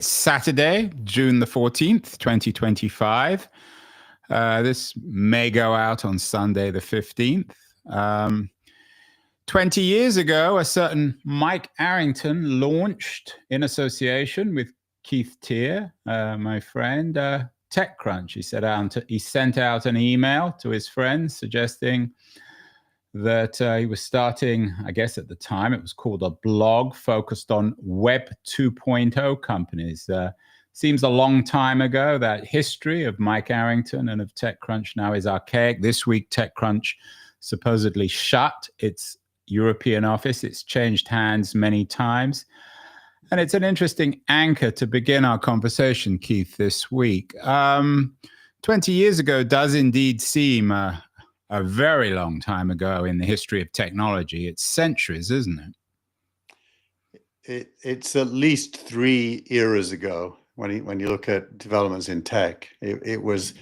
Saturday, June the 14th, 2025. This may go out on Sunday the 15th. 20 years ago, a certain Mike Arrington launched, in association with Keith Teare, my friend, TechCrunch. He sent out an email to his friends suggesting that he was starting, I guess at the time it was called a blog focused on Web 2.0 companies. Seems a long time ago. That history of Mike Arrington and of TechCrunch now is archaic. This week, TechCrunch supposedly shut its European office. It's changed hands many times. And it's an interesting anchor to begin our conversation, Keith, this week. 20 years ago does indeed seem a very long time ago in the history of technology. It's centuries, isn't it? It's at least 3 eras ago when you look at developments in tech. It was,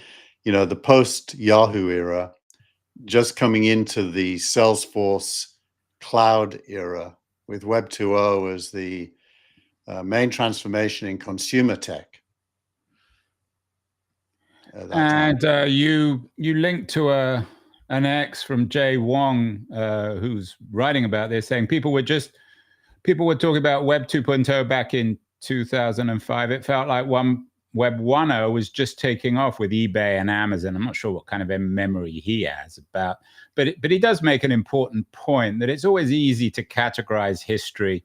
the post-Yahoo era, just coming into the Salesforce cloud era with Web 2.0 as the main transformation in consumer tech. And you linked to an ex from Jay Wong, who's writing about this, saying people were talking about Web 2.0 back in 2005. It felt like Web 1.0 was just taking off with eBay and Amazon. I'm not sure what kind of a memory he has about, but he does make an important point that it's always easy to categorize history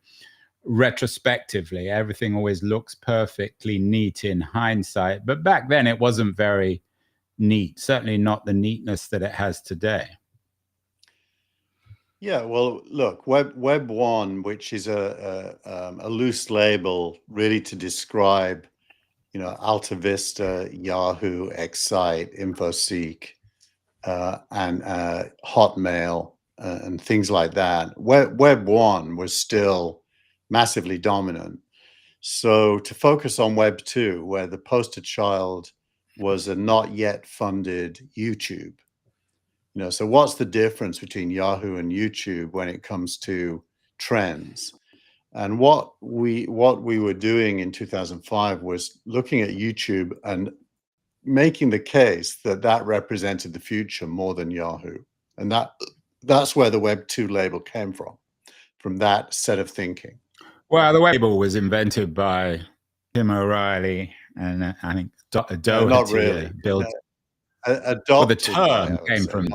retrospectively. Everything always looks perfectly neat in hindsight, but back then it wasn't very neat, certainly not the neatness that it has today. Yeah, well, look, Web 1, which is a loose label really to describe, Alta Vista, Yahoo, Excite, InfoSeek, and Hotmail, and things like that. Web 1 was still massively dominant. So to focus on Web 2, where the poster child was a not yet funded YouTube. So what's the difference between Yahoo and YouTube when it comes to trends? And what we were doing in 2005 was looking at YouTube and making the case that represented the future more than Yahoo. And that's where the Web 2 label came from that set of thinking. Well, the label was invented by Tim O'Reilly, and I think Doherty not really. built. Well, the term came from.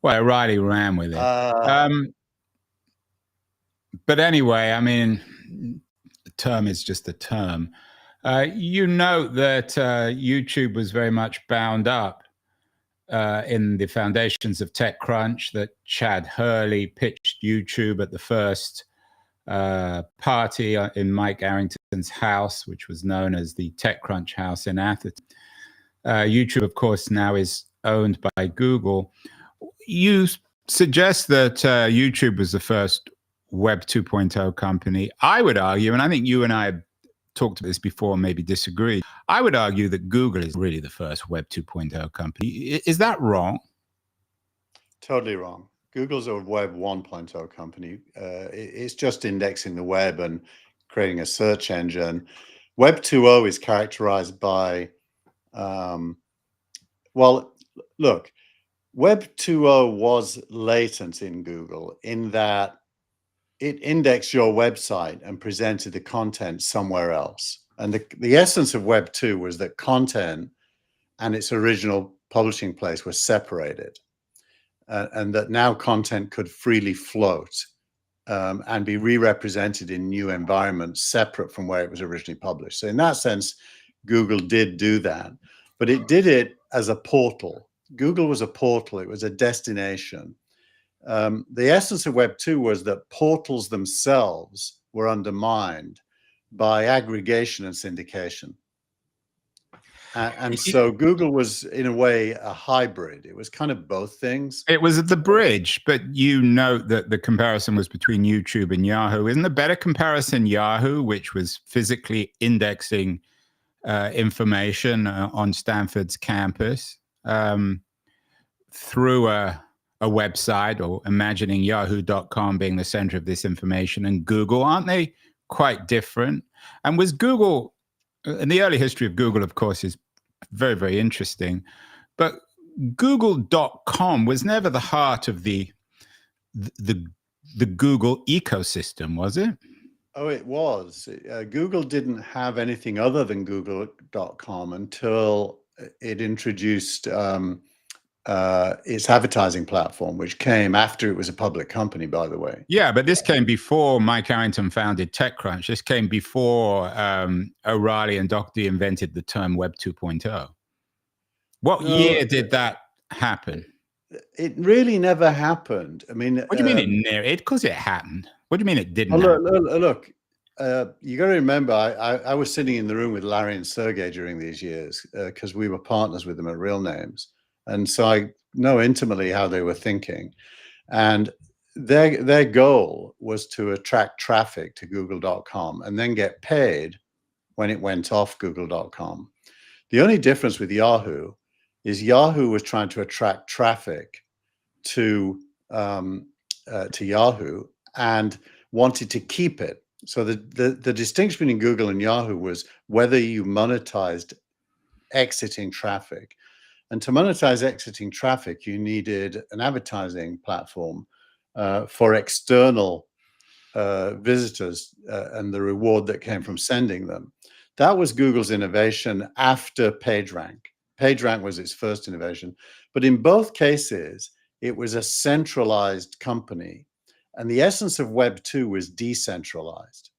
Well, O'Reilly ran with it. But anyway, I mean, the term is just a term. You note that YouTube was very much bound up in the foundations of TechCrunch, that Chad Hurley pitched YouTube at the first party in Mike Arrington's house, which was known as the TechCrunch house in Athens. YouTube, of course, now is owned by Google. You suggest that YouTube was the first Web 2.0 company. I would argue, and I think you and I have talked about this before, maybe disagree. I would argue that Google is really the first Web 2.0 company. Is that wrong? Totally wrong. Google's a Web 1.0 company. It's just indexing the web and creating a search engine. Web 2.0 is characterized by, look, Web 2.0 was latent in Google in that it indexed your website and presented the content somewhere else. And the essence of Web 2 was that content and its original publishing place were separated. And that now content could freely float and be re-represented in new environments separate from where it was originally published. So in that sense, Google did do that, but it did it as a portal. Google was a portal. It was a destination. The essence of Web 2 was that portals themselves were undermined by aggregation and syndication. And so Google was, in a way, a hybrid. It was kind of both things. It was the bridge, but you note that the comparison was between YouTube and Yahoo. Isn't the better comparison Yahoo, which was physically indexing information on Stanford's campus through a website, or imagining yahoo.com being the center of this information, and Google? Aren't they quite different? And was Google, and the early history of Google, of course, is very, very interesting. But Google.com was never the heart of the Google ecosystem, was it? Oh, it was. Google didn't have anything other than Google.com until it introduced its advertising platform, which came after it was a public company, by the way. Yeah, but this came before Mike Arrington founded TechCrunch. This came before O'Reilly and Doherty invented the term Web 2.0. What year did that happen? It really never happened. I mean, what do you mean it? Because it happened. What do you mean it didn't? Look, you got to remember, I was sitting in the room with Larry and Sergey during these years because we were partners with them at Real Names, and so I know intimately how they were thinking, and their goal was to attract traffic to Google.com and then get paid when it went off Google.com. The only difference with Yahoo is Yahoo was trying to attract traffic to Yahoo and wanted to keep it. So the distinction between Google and Yahoo was whether you monetized exiting traffic. And to monetize exiting traffic, you needed an advertising platform for external visitors and the reward that came from sending them. That was Google's innovation after PageRank. PageRank was its first innovation, but in both cases, it was a centralized company, and the essence of Web 2 was decentralized.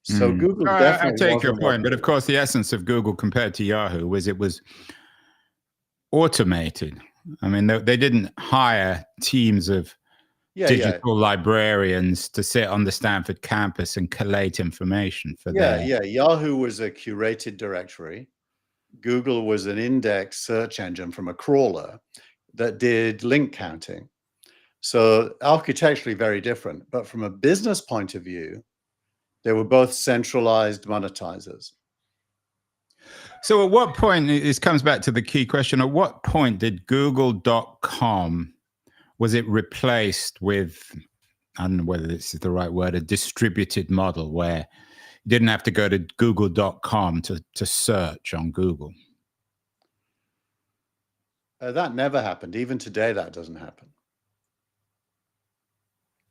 So Google definitely. I take your point, but of course, the essence of Google compared to Yahoo was it was automated. I mean, they didn't hire teams of digital librarians to sit on the Stanford campus and collate information for them. Yahoo was a curated directory. Google was an index search engine from a crawler that did link counting. So architecturally very different, but from a business point of view, they were both centralized monetizers. So at what point, this comes back to the key question, at what point did Google.com, was it replaced with, I don't know whether this is the right word, a distributed model where you didn't have to go to Google.com to search on Google? That never happened. Even today, that doesn't happen.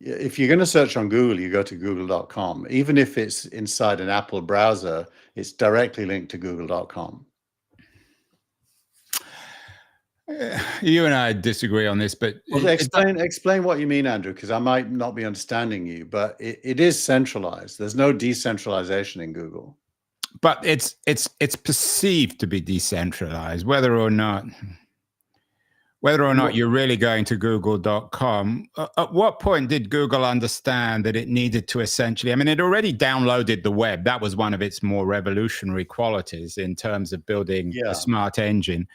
If you're going to search on Google, you go to Google.com. Even if it's inside an Apple browser, it's directly linked to Google.com. You and I disagree on this, but explain what you mean, Andrew, because I might not be understanding you. But it is centralized. There's no decentralization in Google. But it's perceived to be decentralized, whether or not you're really going to Google.com. At what point did Google understand that it needed to essentially, I mean, it already downloaded the web. That was one of its more revolutionary qualities in terms of building a smart engine.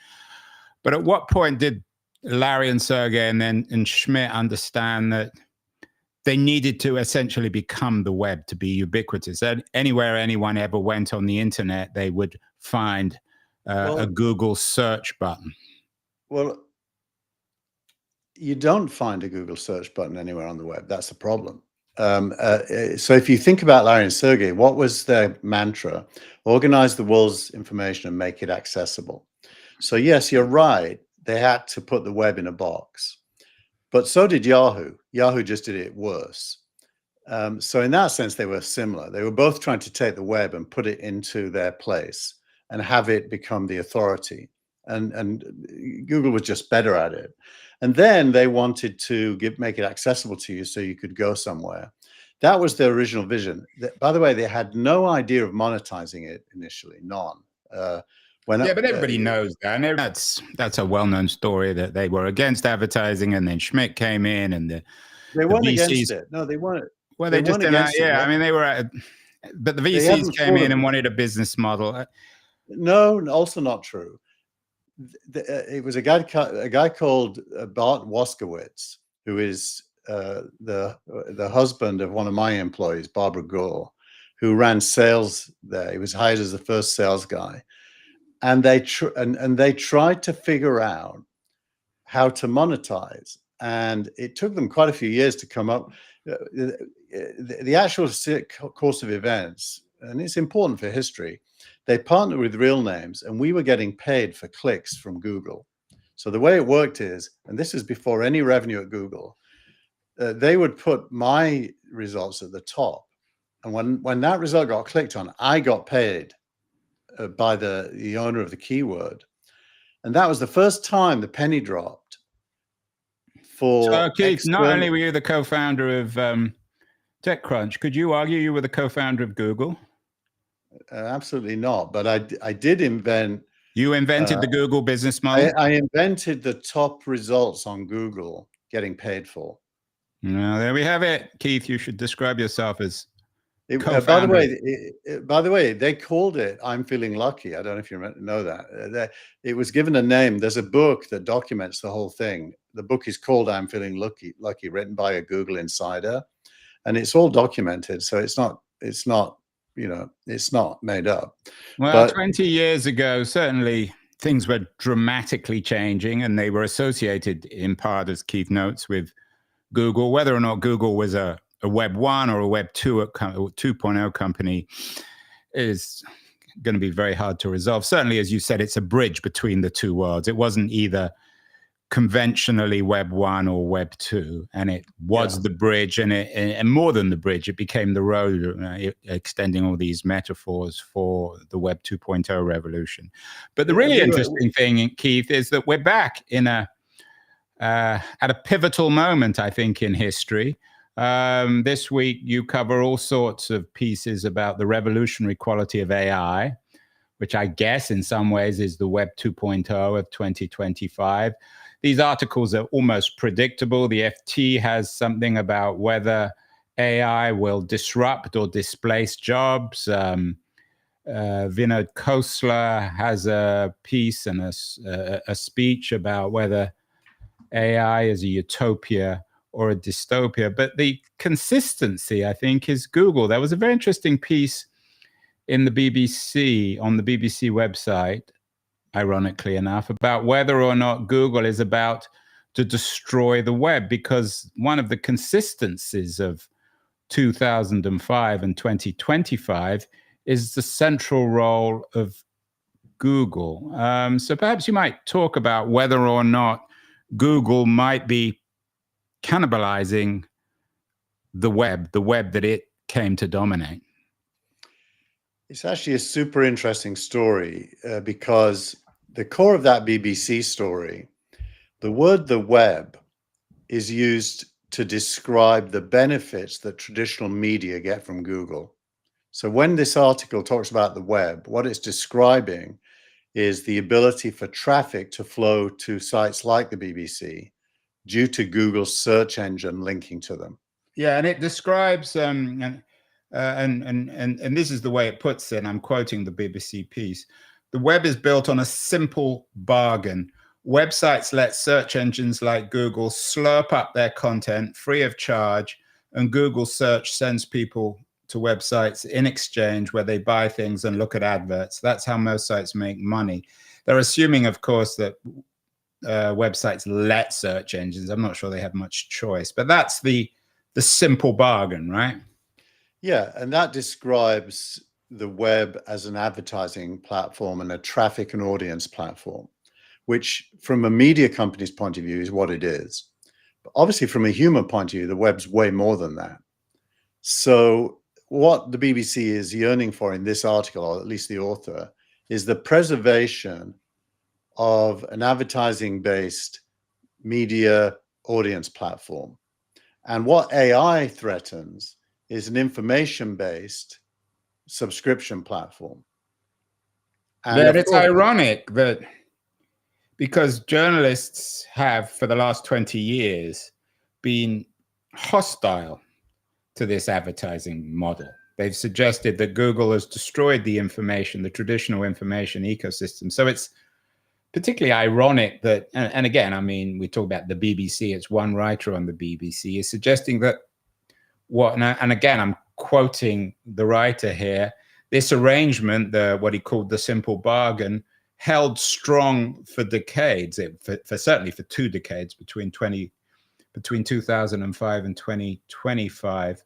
But at what point did Larry and Sergey and Schmidt understand that they needed to essentially become the web to be ubiquitous? That anywhere anyone ever went on the internet, they would find a Google search button. Well, you don't find a Google search button anywhere on the web. That's the problem. So if you think about Larry and Sergey, what was their mantra? Organize the world's information and make it accessible. So yes, you're right. They had to put the web in a box, but so did Yahoo. Yahoo just did it worse. So in that sense, they were similar. They were both trying to take the web and put it into their place and have it become the authority. And Google was just better at it. And then they wanted to make it accessible to you so you could go somewhere. That was their original vision. By the way, they had no idea of monetizing it initially, none. But everybody knows that. And that's a well-known story that they were against advertising, and then Schmidt came in, and they weren't against it. No, they weren't. Well, they just didn't. I mean, they were. But the VCs came in and wanted a business model. No, also not true. It was a guy called Bart Waskowitz, who is the husband of one of my employees, Barbara Gore, who ran sales there. He was hired as the first sales guy, and they tried to figure out how to monetize, and it took them quite a few years to come up. The actual course of events and it's important for history, they partnered with real names, and we were getting paid for clicks from Google. So the way it worked is, and this is before any revenue at Google, they would put my results at the top. And when that result got clicked on, I got paid by the owner of the keyword. And that was the first time the penny dropped for So, Keith, not only were you the co-founder of TechCrunch, could you argue you were the co-founder of Google? Absolutely not. But I did invent. You invented the Google business model? I invented the top results on Google getting paid for. No, there we have it. Keith, you should describe yourself as by the way, they called it "I'm Feeling Lucky." I don't know if you know that. It was given a name. There's a book that documents the whole thing. The book is called "I'm Feeling Lucky," written by a Google insider, and it's all documented. So it's not it's not made up. Well, but 20 years ago, certainly things were dramatically changing, and they were associated in part, as Keith notes, with Google. Whether or not Google was a Web 1 or a Web 2.0 company is going to be very hard to resolve. Certainly, as you said, it's a bridge between the two worlds. It wasn't either conventionally Web 1 or Web 2, and it was the bridge, and more than the bridge, it became the road, extending all these metaphors for the Web 2.0 revolution. But the really interesting thing, Keith, is that we're back in at a pivotal moment, I think, in history. This week, you cover all sorts of pieces about the revolutionary quality of AI, which I guess in some ways is the Web 2.0 of 2025. These articles are almost predictable. The FT has something about whether AI will disrupt or displace jobs. Vinod Khosla has a piece and a speech about whether AI is a utopia or a dystopia. But the consistency, I think, is Google. There was a very interesting piece in the BBC, on the BBC website, ironically enough, about whether or not Google is about to destroy the web, because one of the consistencies of 2005 and 2025 is the central role of Google. So perhaps you might talk about whether or not Google might be cannibalizing the web that it came to dominate. It's actually a super interesting story because the core of that BBC story, the word "the web" is used to describe the benefits that traditional media get from Google. So when this article talks about the web, what it's describing is the ability for traffic to flow to sites like the BBC due to Google's search engine linking to them. Yeah, and it describes, and this is the way it puts it, and I'm quoting the BBC piece: the web is built on a simple bargain. Websites let search engines like Google slurp up their content free of charge, and Google search sends people to websites in exchange where they buy things and look at adverts. That's how most sites make money. They're assuming, of course, that websites let search engines. I'm not sure they have much choice, but that's the simple bargain, right? Yeah, and that describes the web as an advertising platform and a traffic and audience platform, which from a media company's point of view is what it is. But obviously from a human point of view, the web's way more than that. So what the BBC is yearning for in this article, or at least the author, is the preservation of an advertising-based media audience platform. And what AI threatens is an information-based subscription platform. And it's ironic that because journalists have, for the last 20 years, been hostile to this advertising model. They've suggested that Google has destroyed the information, the traditional information ecosystem. So it's particularly ironic that, and again, I mean, we talk about the BBC, it's one writer on the BBC is suggesting that and again, I'm quoting the writer here, this arrangement, what he called the simple bargain, held strong for decades, certainly for 2 decades, between 2005 and 2025.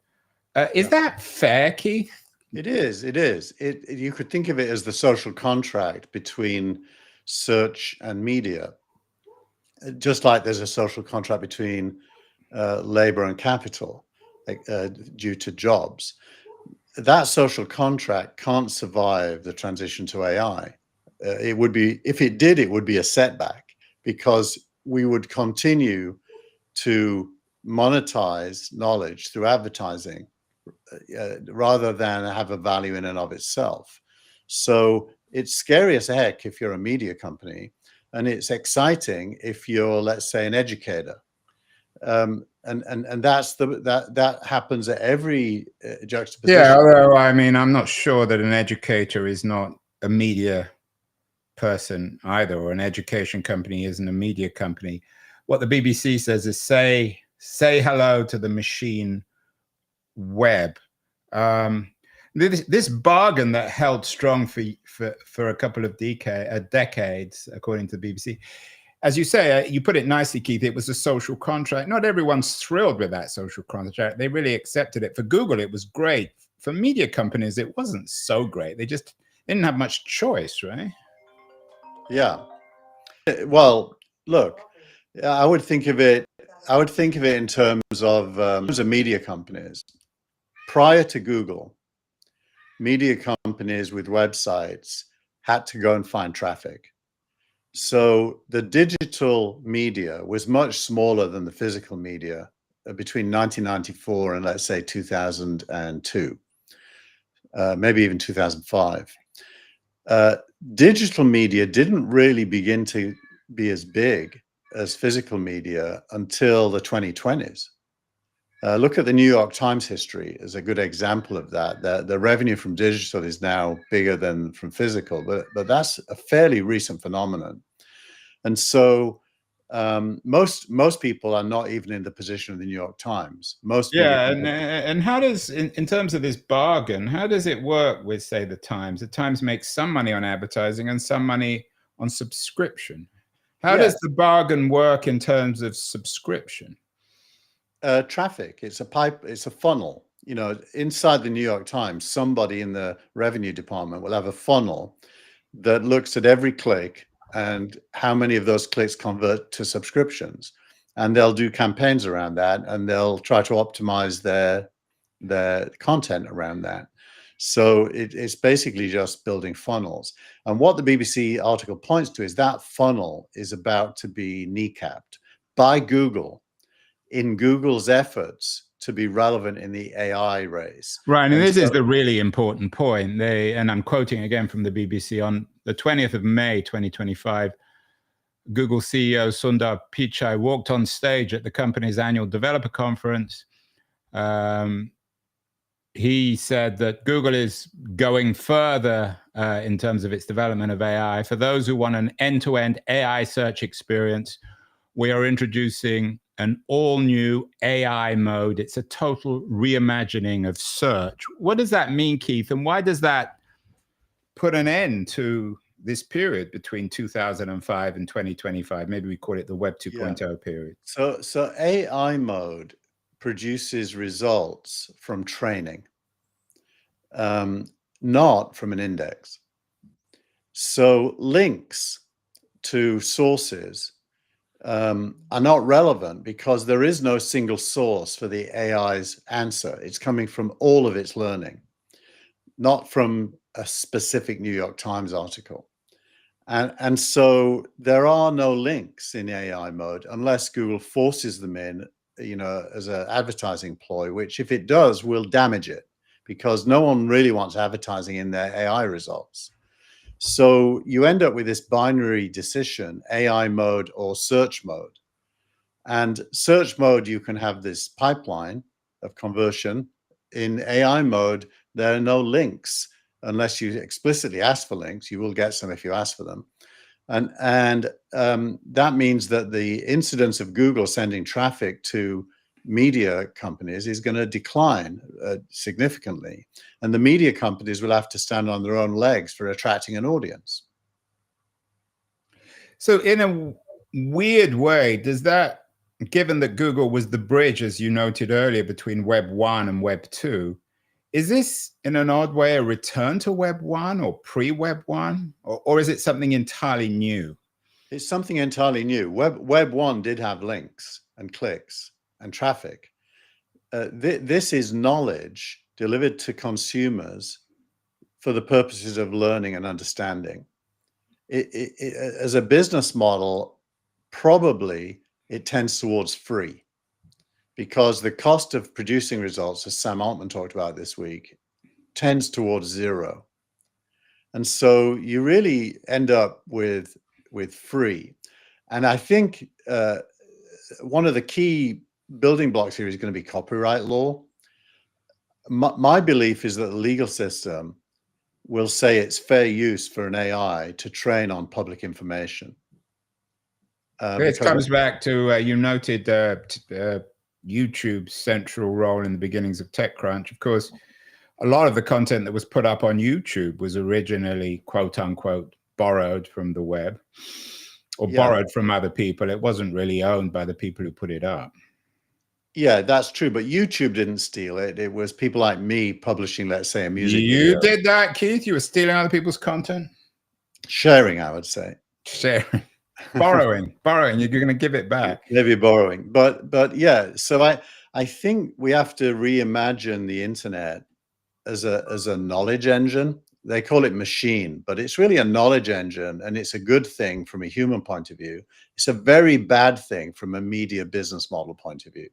Is that fair, Keith? It is. It is. You could think of it as the social contract between search and media, just like there's a social contract between labor and capital, due to jobs. That social contract can't survive the transition to AI. It would be, if it did, it would be a setback, because we would continue to monetize knowledge through advertising rather than have a value in and of itself. So it's scary as heck if you're a media company, and it's exciting if you're, let's say, an educator. And that happens at every juxtaposition. Yeah, although I mean, I'm not sure that an educator is not a media person either, or an education company isn't a media company. What the BBC says is say hello to the machine web. This bargain that held strong for a couple of decades, according to the BBC. As you say, you put it nicely, Keith, it was a social contract. Not everyone's thrilled with that social contract. They really accepted it. For Google, it was great. For media companies, it wasn't so great. They just didn't have much choice, right? Yeah. Well, look, I would think of it in terms of media companies. Prior to Google, media companies with websites had to go and find traffic. So the digital media was much smaller than the physical media between 1994 and, let's say, 2002, maybe even 2005. Digital media didn't really begin to be as big as physical media until the 2020s. Look at the New York Times history as a good example of that. The revenue from digital is now bigger than from physical, but that's a fairly recent phenomenon. And so most people are not even in the position of the New York Times. And how does, in terms of this bargain, how does it work with, say, the Times? The Times makes some money on advertising and some money on subscription. How does the bargain work in terms of subscription? Traffic. It's a funnel. You know, inside the New York Times, somebody in the revenue department will have a funnel that looks at every click and how many of those clicks convert to subscriptions. And they'll do campaigns around that, and they'll try to optimize their content around that. So it's basically just building funnels. And what the BBC article points to is that funnel is about to be kneecapped by Google in Google's efforts to be relevant in the AI race. Right, and this is the really important point. And I'm quoting again from the BBC, on the 20th of May, 2025, Google CEO Sundar Pichai walked on stage at the company's annual developer conference. He said that Google is going further in terms of its development of AI. For those who want an end-to-end AI search experience, we are introducing an all-new AI mode. It's a total reimagining of search. What does that mean, Keith? And why does that put an end to this period between 2005 and 2025? Maybe we call it the Web 2.0 period. So AI mode produces results from training, not from an index. So links to sources are not relevant because there is no single source for the AI's answer. It's coming from all of its learning, not from a specific New York Times article. And so there are no links in AI mode unless Google forces them in, you know, as an advertising ploy, which if it does, will damage it, because no one really wants advertising in their AI results. So you end up with this binary decision, AI mode or search mode. And search mode, you can have this pipeline of conversion. In AI mode, there are no links unless you explicitly ask for links. You will get some if you ask for them. And that means that the incidence of Google sending traffic to media companies is going to decline significantly, and the media companies will have to stand on their own legs for attracting an audience. So in a weird way, does that, given that Google was the bridge, as you noted earlier, between Web 1 and Web 2, Is this, in an odd way, a return to Web 1 or pre-Web 1? Or is it something entirely new? It's something entirely new. Web 1 did have links and clicks and traffic. This is knowledge delivered to consumers for the purposes of learning and understanding. As a business model, probably it tends towards free, because the cost of producing results, as Sam Altman talked about this week, tends towards zero. And so you really end up with free. And I think one of the key building blocks here is going to be copyright law. My belief is that the legal system will say it's fair use for an AI to train on public information. This comes back to, you noted YouTube's central role in the beginnings of TechCrunch. Of course, a lot of the content that was put up on YouTube was originally, quote unquote, borrowed from the web, or borrowed from other people. It wasn't really owned by the people who put it up. Yeah, that's true. But YouTube didn't steal it. It was people like me publishing, let's say, a music video. You did that, Keith? You were stealing other people's content? Sharing, I would say. Sharing. Borrowing. You're going to give it back. Maybe borrowing. But yeah, so I think we have to reimagine the internet as a knowledge engine. They call it machine, but it's really a knowledge engine, and it's a good thing from a human point of view. It's a very bad thing from a media business model point of view.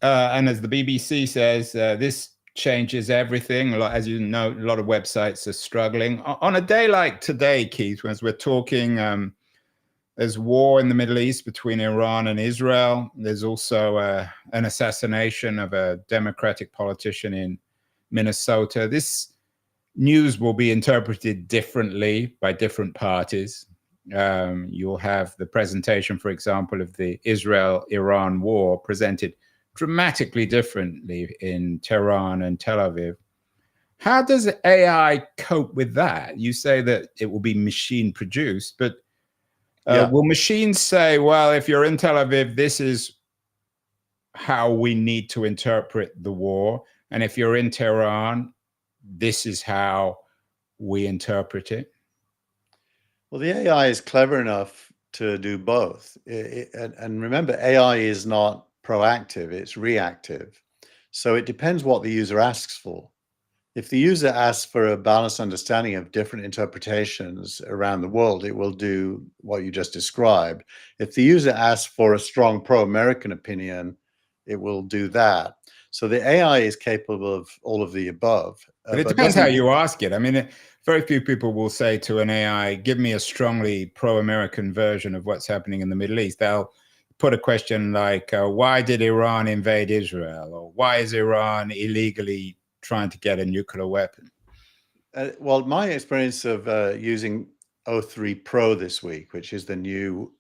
And as the BBC says, this changes everything. As you know, a lot of websites are struggling. On a day like today, Keith, as we're talking, there's war in the Middle East between Iran and Israel. There's also an assassination of a Democratic politician in Minnesota. This news will be interpreted differently by different parties. You'll have the presentation, for example, of the Israel-Iran war presented dramatically differently in Tehran and Tel Aviv. How does AI cope with that? You say that it will be machine produced, but will machines say, well, if you're in Tel Aviv, this is how we need to interpret the war, and if you're in Tehran, this is how we interpret it? Well, the AI is clever enough to do both. And remember, AI is not proactive, it's reactive. So it depends what the user asks for. If the user asks for a balanced understanding of different interpretations around the world, it will do what you just described. If the user asks for a strong pro-American opinion, it will do that. So the AI is capable of all of the above. But it depends how you ask it. I mean, very few people will say to an AI, give me a strongly pro-American version of what's happening in the Middle East. They'll put a question like, why did Iran invade Israel? Or why is Iran illegally trying to get a nuclear weapon? Well, my experience of using O3 Pro this week, which is the new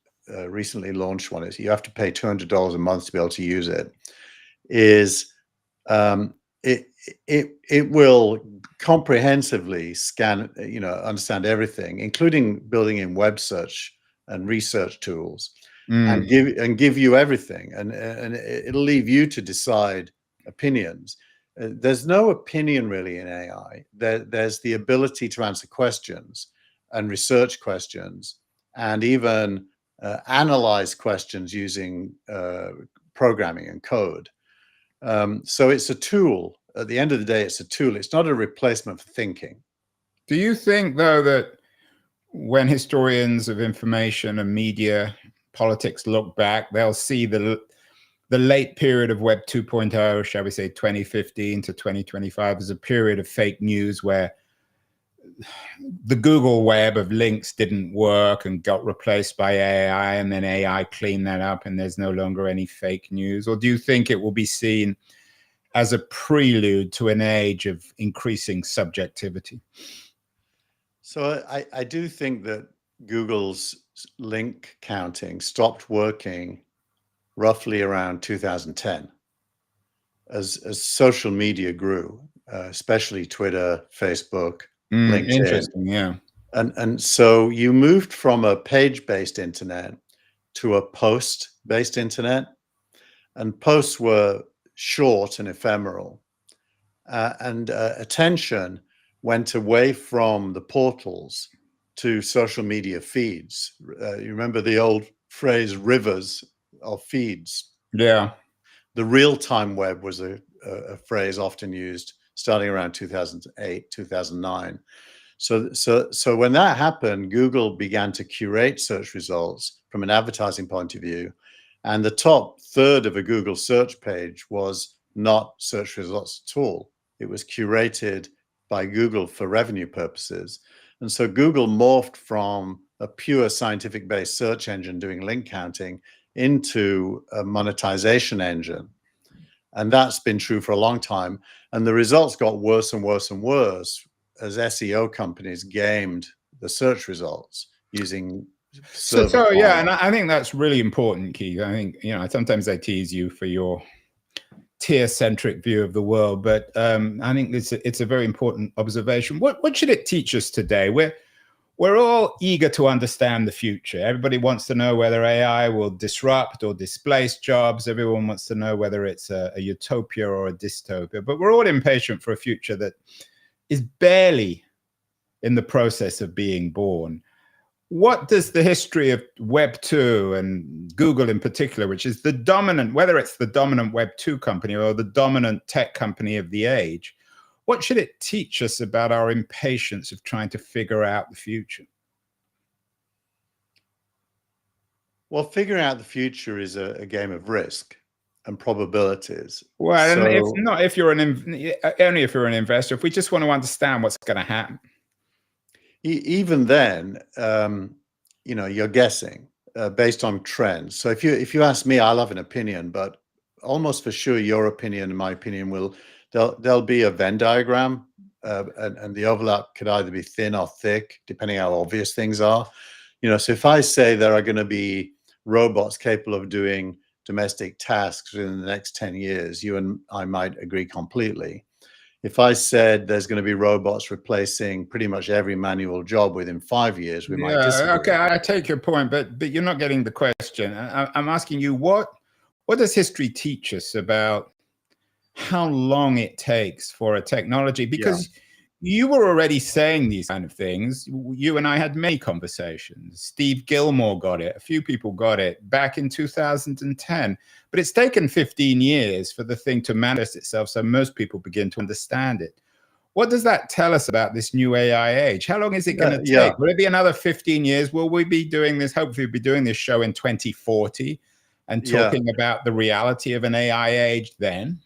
recently launched one, is you have to pay $200 a month to be able to use it, is it will comprehensively scan, understand everything, including building in web search and research tools, and give you everything, and it'll leave you to decide opinions. There's no opinion really in AI. There's the ability to answer questions and research questions, and even analyze questions using programming and code. So it's a tool. At the end of the day, it's a tool. It's not a replacement for thinking. Do you think, though, that when historians of information and media politics look back, they'll see the late period of Web 2.0, shall we say 2015 to 2025, as a period of fake news where the Google web of links didn't work and got replaced by AI, and then AI cleaned that up and there's no longer any fake news? Or do you think it will be seen as a prelude to an age of increasing subjectivity? So I do think that Google's link counting stopped working roughly around 2010 as social media grew, especially Twitter, Facebook, LinkedIn. Interesting, yeah. And so you moved from a page-based internet to a post-based internet, and posts were short and ephemeral. and attention went away from the portals to social media feeds. You remember the old phrase, rivers of feeds? Yeah. The real-time web was a phrase often used starting around 2008, 2009. So when that happened, Google began to curate search results from an advertising point of view. And the top third of a Google search page was not search results at all. It was curated by Google for revenue purposes. And so Google morphed from a pure scientific-based search engine doing link counting into a monetization engine. And that's been true for a long time. And the results got worse and worse and worse as SEO companies gamed the search results using So server yeah, farm. and I think that's really important, Keith. I think, you know, sometimes I tease you for your tier-centric view of the world, but I think it's a very important observation. What should it teach us today? We're all eager to understand the future. Everybody wants to know whether AI will disrupt or displace jobs. Everyone wants to know whether it's a utopia or a dystopia. But we're all impatient for a future that is barely in the process of being born. What does the history of Web 2 and Google in particular, which is the dominant, whether it's the dominant Web 2 company or the dominant tech company of the age, what should it teach us about our impatience of trying to figure out the future? Well, figuring out the future is a game of risk and probabilities. Well, and if So not, if you're only if you're an investor, if we just want to understand what's going to happen. even then, you know, you're guessing based on trends. So if you ask me, I'll have an opinion, but almost for sure, your opinion and my opinion will there'll be a Venn diagram, and the overlap could either be thin or thick, depending how obvious things are. You know, so if I say there are going to be robots capable of doing domestic tasks within the next 10 years, you and I might agree completely. If I said there's going to be robots replacing pretty much every manual job within 5 years, we might disagree. Okay, I take your point, but you're not getting the question. I'm asking you, what does history teach us about how long it takes for a technology? Because you were already saying these kind of things. You and I had many conversations. Steve Gilmore got it. A few people got it back in 2010. But it's taken 15 years for the thing to manifest itself so most people begin to understand it. What does that tell us about this new AI age? How long is it going to take? Will it be another 15 years? Will we be doing this? Hopefully, we'll be doing this show in 2040 and talking about the reality of an AI age then.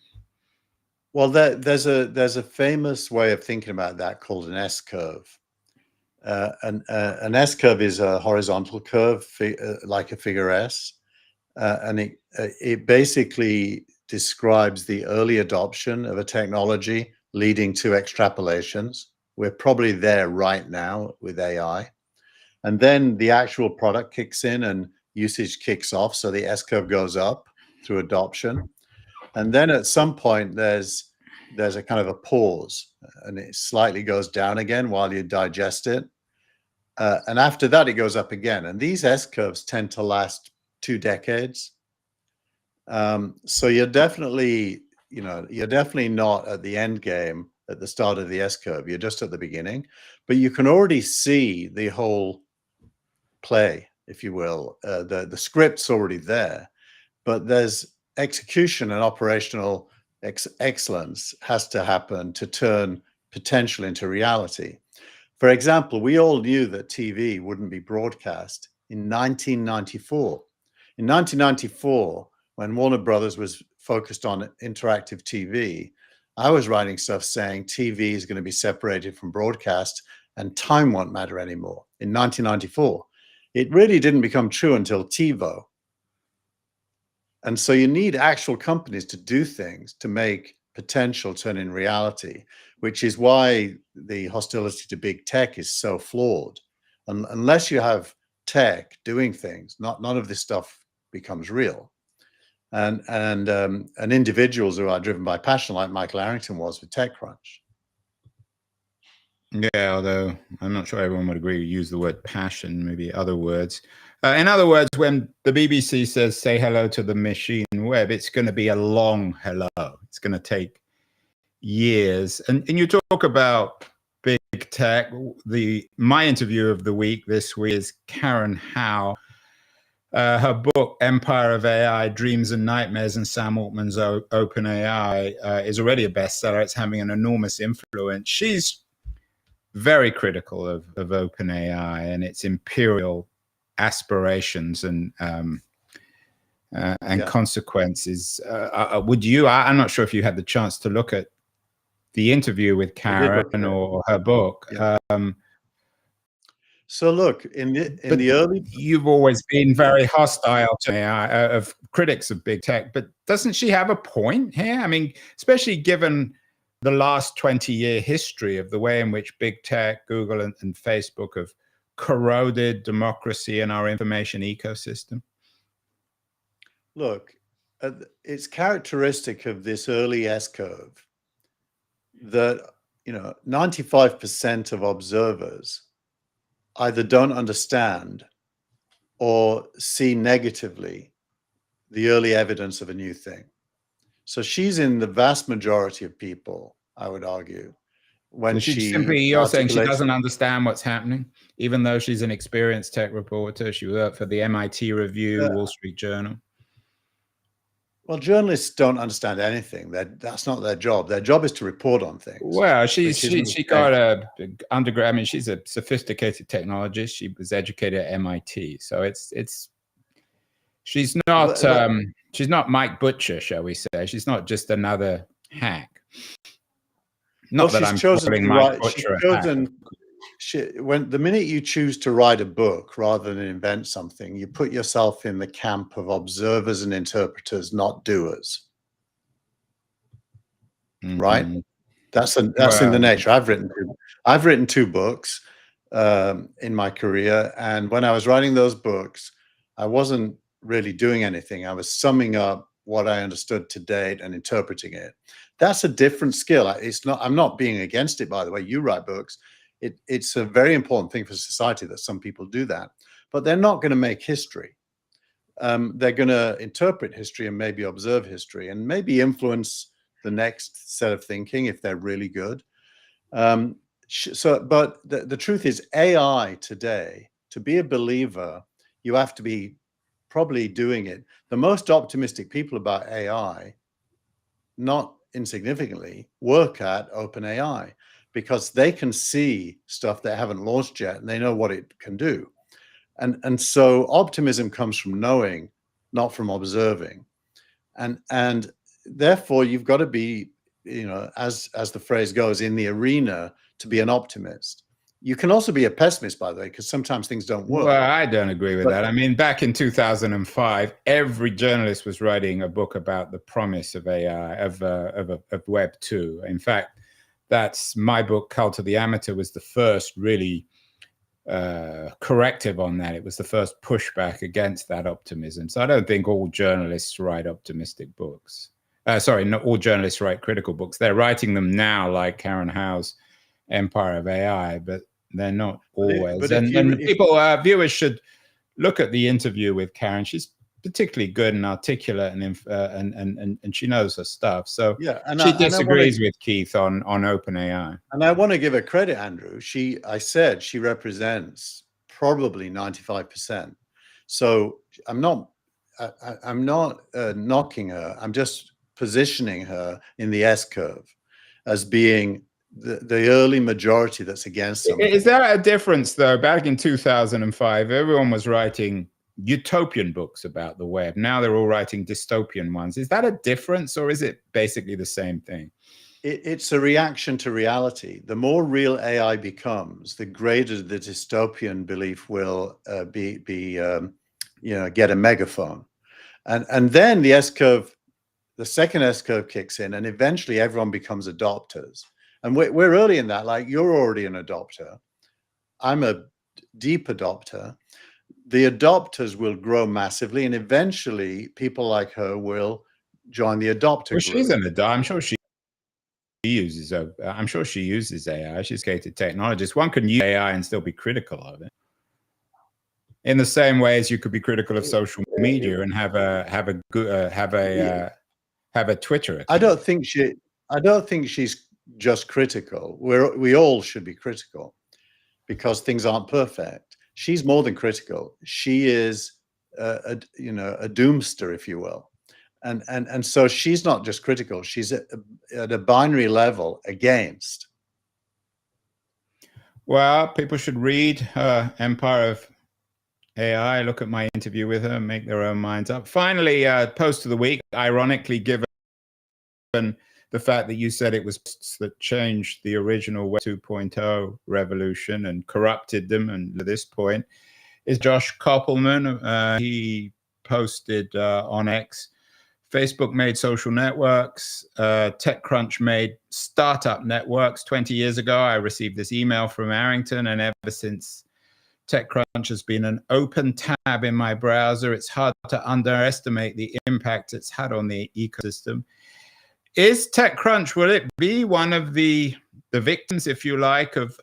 Well, there's a famous way of thinking about that called an S-curve. An S-curve is a horizontal curve, like a figure S, and it basically describes the early adoption of a technology leading to extrapolations. We're probably there right now with AI, and then the actual product kicks in and usage kicks off. So the S-curve goes up through adoption. And then at some point, there's a kind of a pause, and it slightly goes down again while you digest it. And after that, it goes up again. And these S-curves tend to last 2 decades. So you're definitely not at the end game at the start of the S-curve. You're just at the beginning. But you can already see the whole play, if you will. The script's already there. But there's execution and operational excellence has to happen to turn potential into reality. For example, we all knew that TV wouldn't be broadcast in 1994. In 1994, when Warner Brothers was focused on interactive TV, I was writing stuff saying TV is going to be separated from broadcast and time won't matter anymore. In 1994, it really didn't become true until TiVo. And so you need actual companies to do things to make potential turn in reality, which is why the hostility to big tech is so flawed. Unless you have tech doing things, none of this stuff becomes real. And individuals who are driven by passion, like Michael Arrington was with TechCrunch. Yeah, although I'm not sure everyone would agree. Use the word passion, maybe other words. In other words, when the BBC says, say hello to the machine web, it's going to be a long hello. It's going to take years. And you talk about big tech. My interview of the week this week is Karen Howe. Her book, Empire of AI, Dreams and Nightmares, and Sam Altman's OpenAI is already a bestseller. It's having an enormous influence. She's very critical of OpenAI and its imperial aspirations and consequences. Would you? I'm not sure if you had the chance to look at the interview with Karen or her book. Yeah. So look, in the early, you've always been very hostile to AI, of critics of big tech, but doesn't she have a point here? I mean, especially given the last 20-year history of the way in which big tech, Google and Facebook have corroded democracy and our information ecosystem. Look, it's characteristic of this early S-curve that 95% of observers either don't understand or see negatively the early evidence of a new thing. So she's in the vast majority of people, I would argue, when you're saying she doesn't understand what's happening, even though she's an experienced tech reporter. She worked for the MIT Review, Wall Street Journal. Well, journalists don't understand anything. That's not their job. Their job is to report on things. Well, she got a undergrad. I mean, she's a sophisticated technologist. She was educated at MIT, so she's not Mike Butcher, shall we say? She's not just another hack. Not that I'm calling Mike Butcher a hack. When the minute you choose to write a book rather than invent something, you put yourself in the camp of observers and interpreters, not doers. Right? That's in the nature. I've written 2 books in my career, and when I was writing those books, I wasn't really doing anything. I was summing up what I understood to date and interpreting it. That's a different skill. I'm not being against it, by the way. You write books. It's a very important thing for society that some people do that, but they're not going to make history. They're going to interpret history and maybe observe history and maybe influence the next set of thinking if they're really good. But the truth is, AI today, to be a believer, you have to be probably doing it. The most optimistic people about AI, not insignificantly, work at OpenAI, because they can see stuff they haven't launched yet and they know what it can do. And so optimism comes from knowing, not from observing. And therefore you've got to be, as the phrase goes, in the arena to be an optimist. You can also be a pessimist, by the way, because sometimes things don't work. Well, I don't agree with that. I mean, back in 2005, every journalist was writing a book about the promise of AI, of Web 2. In fact, that's my book, Cult of the Amateur, was the first really corrective on that. It was the first pushback against that optimism. So I don't think all journalists write optimistic books. Sorry, not all journalists write critical books. They're writing them now, like Karen Howe's Empire of AI, but they're not always. Viewers should look at the interview with Karen. She's particularly good and articulate, and she knows her stuff. So she disagrees with Keith on OpenAI. And I want to give her credit, Andrew. I said she represents probably 95%. So I'm not knocking her. I'm just positioning her in the S-curve as being the early majority that's against something. Is there a difference, though? Back in 2005, everyone was writing utopian books about the web. Now they're all writing dystopian ones. Is that a difference, or is it basically the same thing? It's a reaction to reality. The more real AI becomes, the greater the dystopian belief will get a megaphone. And then the S-curve, the second S-curve kicks in, and eventually everyone becomes adopters. And we're early in that. Like, you're already an adopter. I'm a deep adopter. The adopters will grow massively, and eventually people like her will join the adopter group. She's an adopter. I'm sure she uses AI. She's a sophisticated technologist. One can use AI and still be critical of it, in the same way as you could be critical of social media and have a Twitter account. I don't think she. I don't think she's just critical. We all should be critical because things aren't perfect. She's more than critical. She is a doomster, if you will. And so she's not just critical, she's at a binary level against. Well, people should read Empire of AI, look at my interview with her, make their own minds up. Finally, post of the week, ironically, given the fact that you said it was that changed the original Web 2.0 revolution and corrupted them, and to this point, is Josh Koppelman. He posted on X, Facebook made social networks, TechCrunch made startup networks. 20 years ago, I received this email from Arrington, and ever since, TechCrunch has been an open tab in my browser. It's hard to underestimate the impact it's had on the ecosystem. Is TechCrunch, will it be one of the victims, if you like, of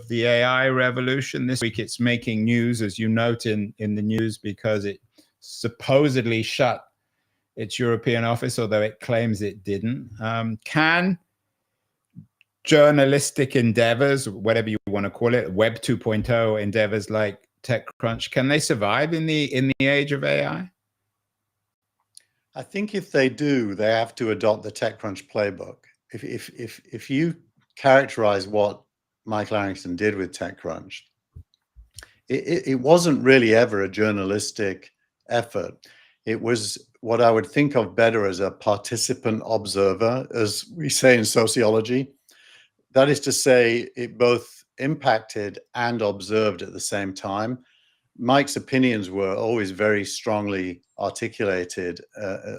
the AI revolution? This week it's making news, as you note in the news, because it supposedly shut its European office, although it claims it didn't. Can journalistic endeavors, whatever you want to call it, Web 2.0 endeavors like TechCrunch, can they survive in the age of AI? I think if they do, they have to adopt the TechCrunch playbook. If you characterize what Michael Arrington did with TechCrunch, it wasn't really ever a journalistic effort. It was what I would think of better as a participant observer, as we say in sociology. That is to say, it both impacted and observed at the same time. Mike's opinions were always very strongly articulated,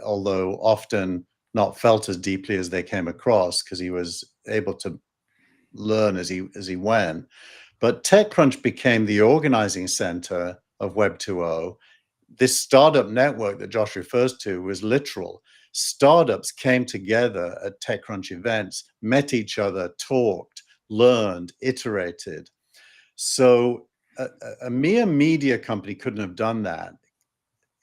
although often not felt as deeply as they came across, because he was able to learn as he went. But TechCrunch became the organizing center of Web 2.0. This startup network that Josh refers to was literal. Startups came together at TechCrunch events, met each other, talked, learned, iterated. So a mere media company couldn't have done that.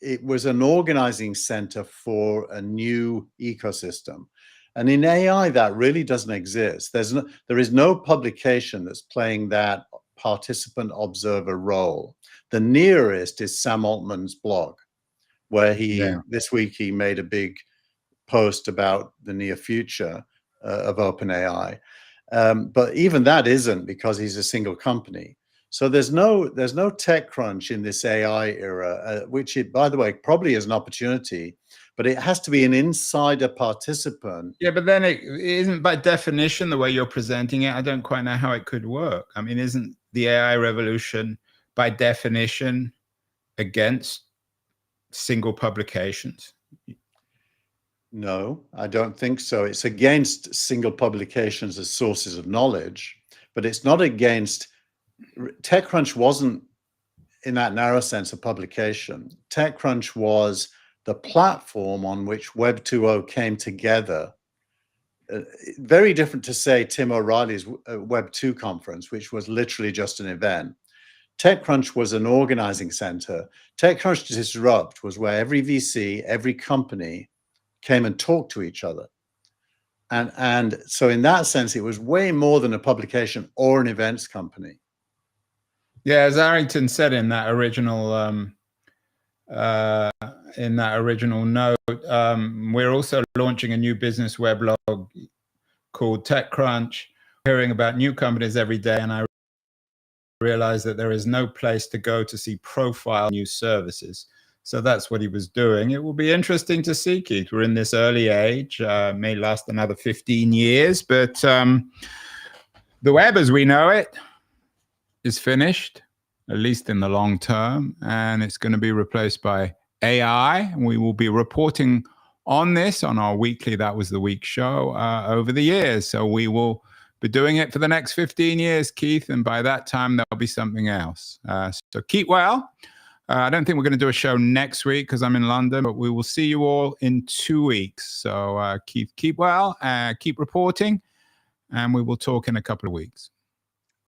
It was an organizing center for a new ecosystem. And in AI, that really doesn't exist. There is no publication that's playing that participant observer role. The nearest is Sam Altman's blog, where this week he made a big post about the near future of OpenAI. But even that isn't, because he's a single company. So there's no TechCrunch in this AI era, which it, by the way, probably is an opportunity, but it has to be an insider participant. Yeah, but then it isn't by definition the way you're presenting it. I don't quite know how it could work. I mean, isn't the AI revolution by definition against single publications? No, I don't think so. It's against single publications as sources of knowledge, but it's not against. TechCrunch wasn't, in that narrow sense, a publication. TechCrunch was the platform on which Web 2.0 came together. Very different to, say, Tim O'Reilly's Web 2 conference, which was literally just an event. TechCrunch was an organizing center. TechCrunch Disrupt was where every VC, every company came and talked to each other. And so in that sense, it was way more than a publication or an events company. Yeah, as Arrington said in that original note, we're also launching a new business weblog called TechCrunch. Hearing about new companies every day, and I realized that there is no place to go to see profile new services. So that's what he was doing. It will be interesting to see, Keith. We're in this early age, may last another 15 years, but the web as we know it is finished, at least in the long term, and it's going to be replaced by AI. We will be reporting on this on our weekly That Was the Week show over the years. So we will be doing it for the next 15 years, Keith, and by that time, there'll be something else. So keep well. I don't think we're going to do a show next week because I'm in London, but we will see you all in 2 weeks. So Keith, keep well, keep reporting, and we will talk in a couple of weeks.